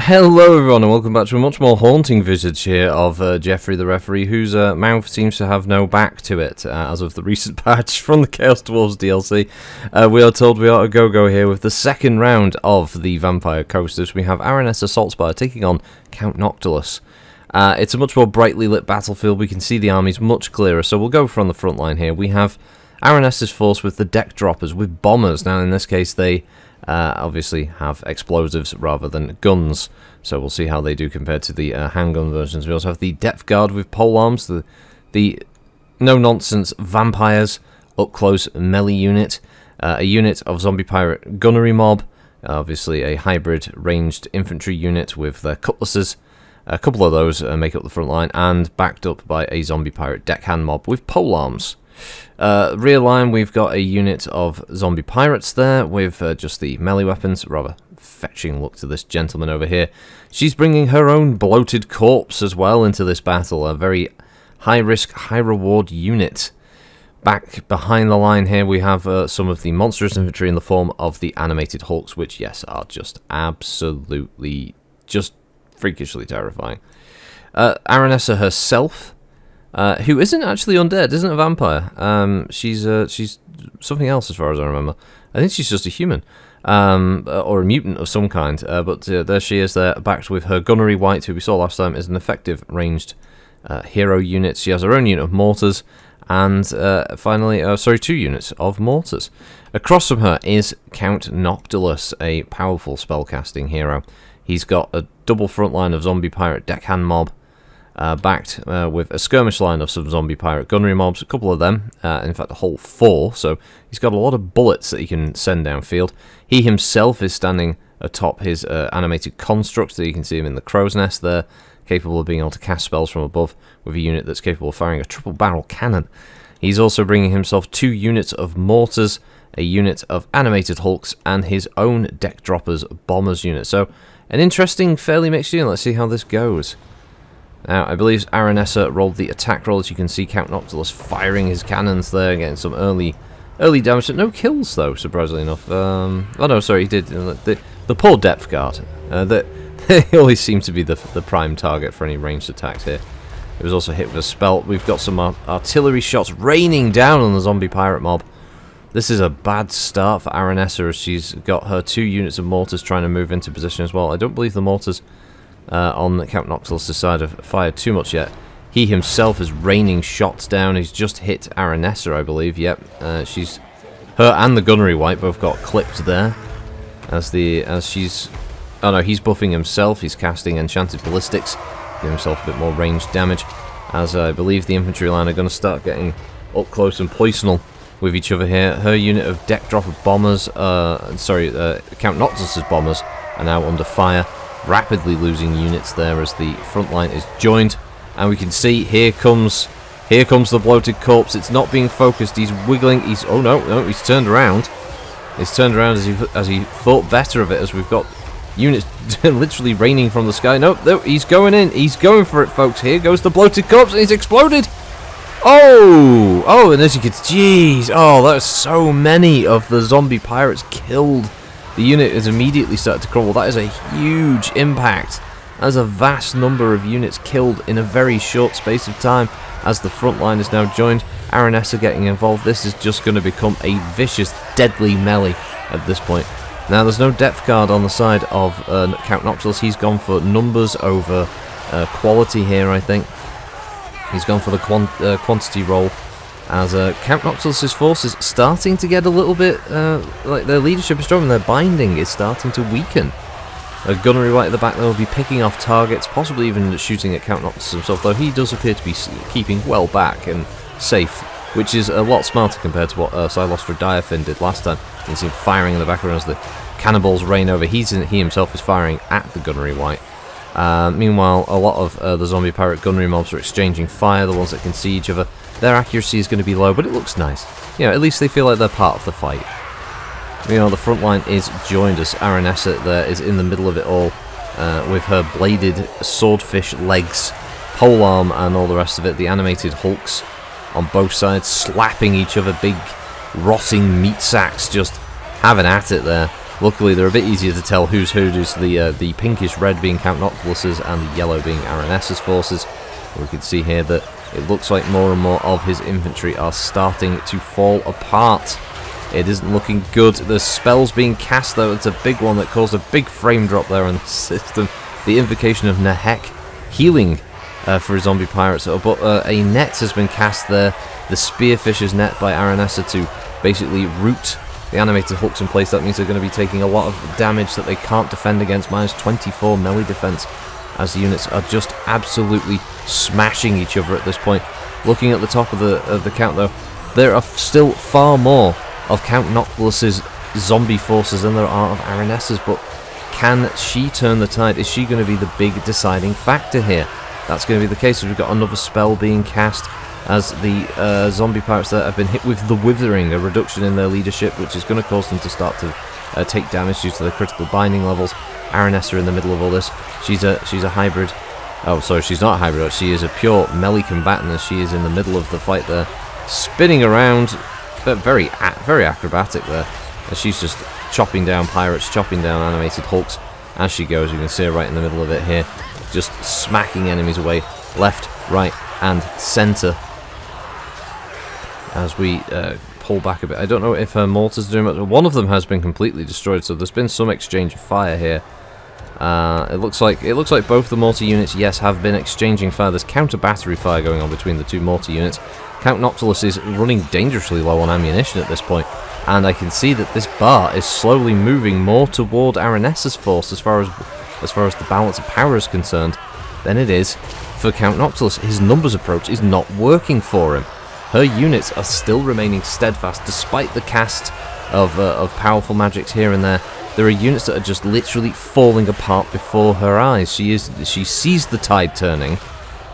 Hello everyone and welcome back to a much more haunting visage here of Jeffrey the referee, whose mouth seems to have no back to it as of the recent patch from the Chaos Dwarves DLC. We are told we are a go-go here with the second round of the Vampire Coasters. We have Aranessa Saltspire taking on Count Noctilus. It's a much more brightly lit battlefield. We can see the armies much clearer, so we'll go from the front line here. We have Aranessa's force with the deck droppers, with bombers. Now in this case they obviously have explosives rather than guns, so we'll see how they do compared to the handgun versions. We also have the depth guard with pole arms, the no-nonsense vampires, up-close melee unit, a unit of zombie pirate gunnery mob, obviously a hybrid ranged infantry unit with their cutlasses. A couple of those make up the front line, and backed up by a zombie pirate deckhand mob with pole arms. Rear line, we've got a unit of zombie pirates there with just the melee weapons. Rather fetching look to this gentleman over here. She's bringing her own bloated corpse as well into this battle. A very high risk, high reward unit. Back behind the line here we have some of the monstrous infantry in the form of the animated hulks, which yes are just absolutely just freakishly terrifying. Aranessa herself, who isn't actually undead, isn't a vampire. She's something else as far as I remember. I think she's just a human, or a mutant of some kind. But there she is there, backed with her gunnery white, who we saw last time is an effective ranged hero unit. She has her own unit of mortars, and finally, two units of mortars. Across from her is Count Noctilus, a powerful spellcasting hero. He's got a double front line of zombie pirate deckhand mob, backed with a skirmish line of some zombie pirate gunnery mobs, a couple of them, in fact a whole 4, so he's got a lot of bullets that he can send downfield. He himself is standing atop his animated construct, that you can see him in the crow's nest there, capable of being able to cast spells from above, with a unit that's capable of firing a triple barrel cannon. He's also bringing himself 2 units of mortars, a unit of animated hulks, and his own deck droppers bombers unit. So an interesting, fairly mixed unit. Let's see how this goes. Now, I believe Aranessa rolled the attack roll. As you can see, Count Noctilus firing his cannons there, getting some early damage. No kills, though, surprisingly enough. Oh, no, sorry, he did. The poor depth guard. They always seem to be the prime target for any ranged attacks here. It was also hit with a spell. We've got some artillery shots raining down on the zombie pirate mob. This is a bad start for Aranessa, as she's got her 2 units of mortars trying to move into position as well. I don't believe the mortars on Count Noctilus' side have fired too much yet. He himself is raining shots down. He's just hit Aranessa, I believe. Yep, her and the gunnery white both got clipped there. He's buffing himself. He's casting enchanted ballistics, giving himself a bit more ranged damage. As I believe the infantry line are going to start getting up close and poisonal with each other here. Her unit of deck dropper bombers, Count Noctilus' bombers are now under fire, rapidly losing units there as the front line is joined, and we can see here comes the bloated corpse. It's not being focused. He's wiggling. He's turned around. He's turned around as he thought better of it. As we've got units literally raining from the sky. No, he's going in. He's going for it, folks. Here goes the bloated corpse, and he's exploded. Oh, and as you can, jeez, that's so many of the zombie pirates killed. The unit is immediately started to crumble. That is a huge impact. That's a vast number of units killed in a very short space of time, as the front line is now joined. Aranessa getting involved. This is just going to become a vicious, deadly melee at this point. Now, there's no depth guard on the side of Count Noctilus. He's gone for numbers over quality here, I think. He's gone for the quantity roll, as Count Noctilus' force is starting to get a little bit, like their leadership is strong and their binding is starting to weaken. A gunnery right at the back, they'll be picking off targets, possibly even shooting at Count Noctilus himself, though he does appear to be keeping well back and safe, which is a lot smarter compared to what Silostra Diafin did last time. You can see him firing in the background as the cannonballs rain over. He himself is firing at the gunnery white. Meanwhile, a lot of the zombie pirate gunnery mobs are exchanging fire, the ones that can see each other. Their accuracy is going to be low, but it looks nice. At least they feel like they're part of the fight. The front line is joined as Aranessa there is in the middle of it all, with her bladed swordfish legs, polearm and all the rest of it. The animated hulks on both sides slapping each other, big rotting meat sacks just having at it there. Luckily, they're a bit easier to tell who's who. There's the pinkish red being Count Noctilus's and the yellow being Aranessa's forces. We can see here that it looks like more and more of his infantry are starting to fall apart. It isn't looking good. There's spells being cast, though. It's a big one that caused a big frame drop there on the system. The invocation of Nehek, healing for zombie pirates. But a net has been cast there. The Spearfisher's net by Aranessa to basically root the animated hooks in place. That means they're going to be taking a lot of damage that they can't defend against. -24 melee defense, as the units are just absolutely smashing each other at this point. Looking at the top of the count, though, there are still far more of Count Noctilus's zombie forces than there are of Aranessa's, but can she turn the tide? Is she going to be the big deciding factor here? That's going to be the case. We've got another spell being cast as the zombie pirates that have been hit with the Withering, a reduction in their leadership, which is going to cause them to start to take damage due to the critical binding levels. Aranessa in the middle of all this. She's a hybrid. Oh, sorry, she's not a hybrid. She is a pure melee combatant, as she is in the middle of the fight there, spinning around, but very acrobatic there. As she's just chopping down pirates, chopping down animated hulks as she goes. You can see her right in the middle of it here, just smacking enemies away left, right, and centre. As we pull back a bit, I don't know if her mortars are doing much. One of them has been completely destroyed, so there's been some exchange of fire here. It looks like both the mortar units, yes, have been exchanging fire. There's counter battery fire going on between the two mortar units. Count Noctilus is running dangerously low on ammunition at this point, and I can see that this bar is slowly moving more toward Aranessa's force as far as the balance of power is concerned than it is for Count Noctilus. His numbers approach is not working for him. Her units are still remaining steadfast despite the cast of powerful magics here and there. There are units that are just literally falling apart before her eyes. She sees the tide turning.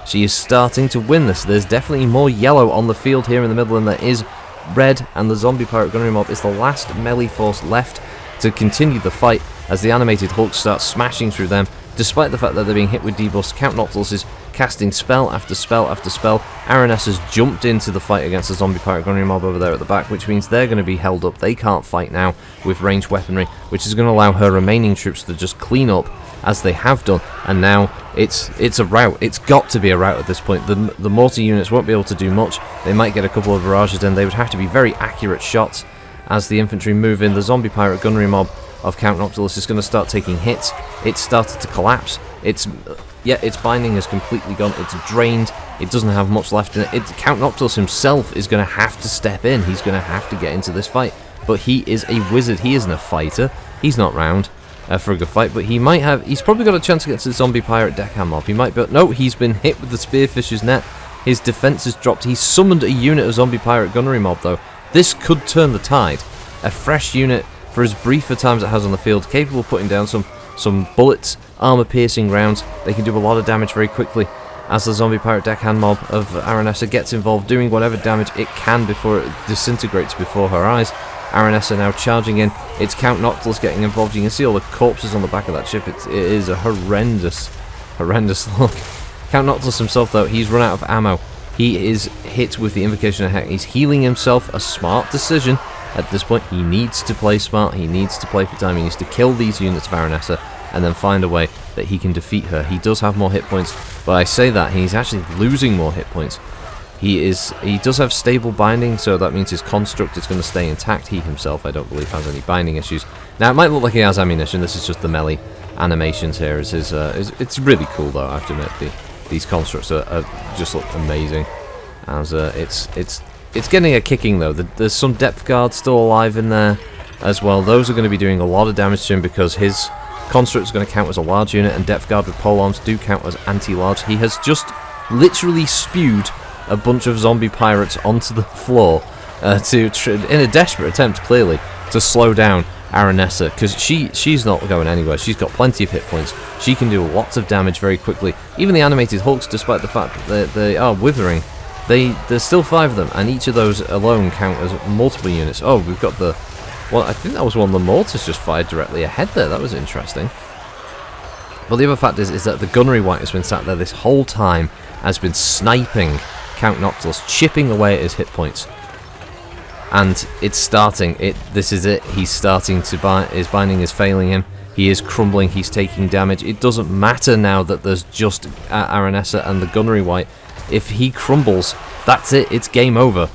She is starting to win this. There's definitely more yellow on the field here in the middle than there is red, and the zombie pirate gunnery mob is the last melee force left to continue the fight as the animated hulks start smashing through them. Despite the fact that they're being hit with debuffs, Count Noctilus is casting spell after spell after spell. Aranessa's jumped into the fight against the zombie pirate gunnery mob over there at the back, which means they're going to be held up. They can't fight now with ranged weaponry, which is going to allow her remaining troops to just clean up as they have done. And now it's a rout. It's got to be a rout at this point. The mortar units won't be able to do much. They might get a couple of barrages, and they would have to be very accurate shots as the infantry move in. The zombie pirate gunnery mob of Count Noctilus is going to start taking hits. It's started to collapse. Its binding is completely gone. It's drained. It doesn't have much left in it. Count Noctilus himself is going to have to step in. He's going to have to get into this fight. But he is a wizard. He isn't a fighter. He's not round for a good fight. But he might have. He's probably got a chance against the zombie pirate deckhand mob. He might, but no. He's been hit with the Spearfisher's net. His defense has dropped. He's summoned a unit of zombie pirate gunnery mob though. This could turn the tide. A fresh unit, for as brief a time as it has on the field, capable of putting down some bullets, armor-piercing rounds. They can do a lot of damage very quickly as the zombie pirate deckhand mob of Aranessa gets involved, doing whatever damage it can before it disintegrates before her eyes. Aranessa now charging in. It's Count Noctilus getting involved. You can see all the corpses on the back of that ship. It is a horrendous look. Count Noctilus himself, though, he's run out of ammo. He is hit with the invocation of heck. He's healing himself. A smart decision. At this point, he needs to play smart. He needs to play for time. He needs to kill these units of Aranessa and then find a way that he can defeat her. He does have more hit points, but I say that he's actually losing more hit points. He does have stable binding, so that means his construct is going to stay intact. He himself, I don't believe, has any binding issues. Now, it might look like he has ammunition. This is just the melee animations here. It's really cool, though, I have to admit. These constructs are just look amazing. As it's getting a kicking, though. There's some depth guards still alive in there as well. Those are going to be doing a lot of damage to him because his construct is going to count as a large unit, and depth guard with polearms do count as anti-large. He has just literally spewed a bunch of zombie pirates onto the floor in a desperate attempt, clearly, to slow down Aranessa, because she's not going anywhere. She's got plenty of hit points. She can do lots of damage very quickly. Even the animated hulks, despite the fact that they are withering, there's still 5 of them, and each of those alone count as multiple units. Oh, we've got the... Well, I think that was one of the mortars just fired directly ahead there. That was interesting. But the other fact is that the gunnery wight has been sat there this whole time, has been sniping Count Noctilus, chipping away at his hit points. and it's starting. This is it. He's starting to his binding is failing him. He is crumbling. He's taking damage. It doesn't matter now that there's just Aranessa and the Gunnery White. If he crumbles, that's it. It's game over.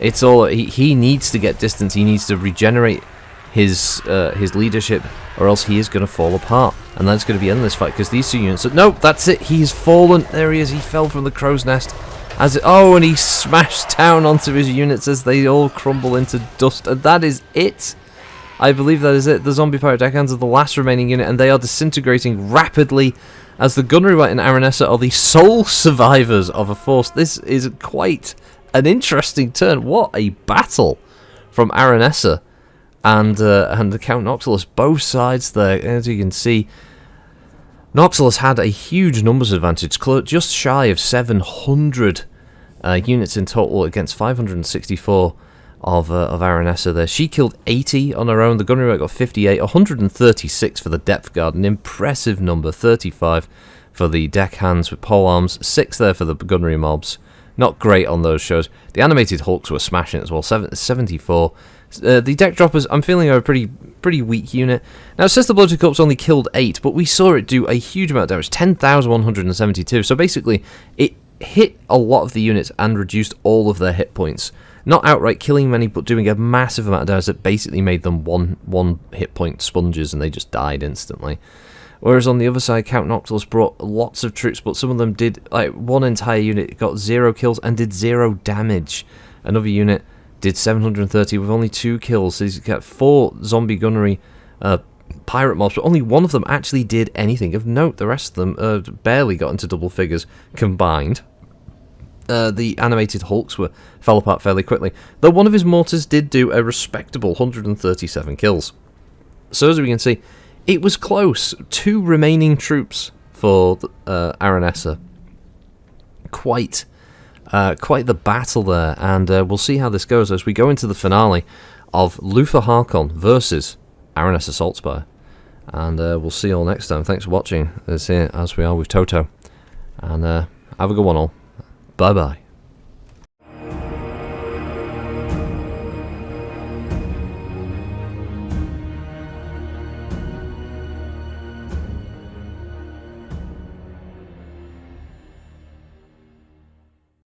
It's all. He needs to get distance. He needs to regenerate his leadership, or else he is going to fall apart, and that's going to be the end of this fight. Because these two units. No, that's it. He's fallen. There he is. He fell from the crow's nest. And he smashed down onto his units as they all crumble into dust, and that is it. I believe that is it. The zombie pirate deckhands are the last remaining unit, and they are disintegrating rapidly as the Gunnery White and Aranessa are the sole survivors of a force. This is quite an interesting turn. What a battle from Aranessa and the Count Noctilus. Both sides there, as you can see. Noctilus had a huge numbers advantage, just shy of 700 units in total against 564 of Aranessa there. She killed 80 on her own. The Gunnery White got 58, 136 for the Depth Guard, an impressive number, 35 for the deckhands with polearms, 6 there for the Gunnery mobs. Not great on those shows. The animated Hulks were smashing as well, 74. The deck droppers, I'm feeling, are a pretty weak unit. Now, it says the Bloated Corpse only killed 8, but we saw it do a huge amount of damage, 10,172. So basically, it hit a lot of the units and reduced all of their hit points. Not outright killing many, but doing a massive amount of damage that basically made them one hit point sponges, and they just died instantly. Whereas on the other side, Count Noctilus brought lots of troops, but some of them did, like one entire unit got 0 kills and did 0 damage. Another unit did 730 with only 2 kills. So he's got 4 zombie gunnery pirate mobs, but only one of them actually did anything of note. The rest of them barely got into double figures combined. The animated Hulks fell apart fairly quickly, though one of his mortars did do a respectable 137 kills. So as we can see, it was close. 2 remaining troops for Aranessa. Quite the battle there, and we'll see how this goes as we go into the finale of Luthor Harkon versus Aranessa Saltspire. And we'll see you all next time. Thanks for watching, as we are with Toto. And have a good one all. Bye-bye.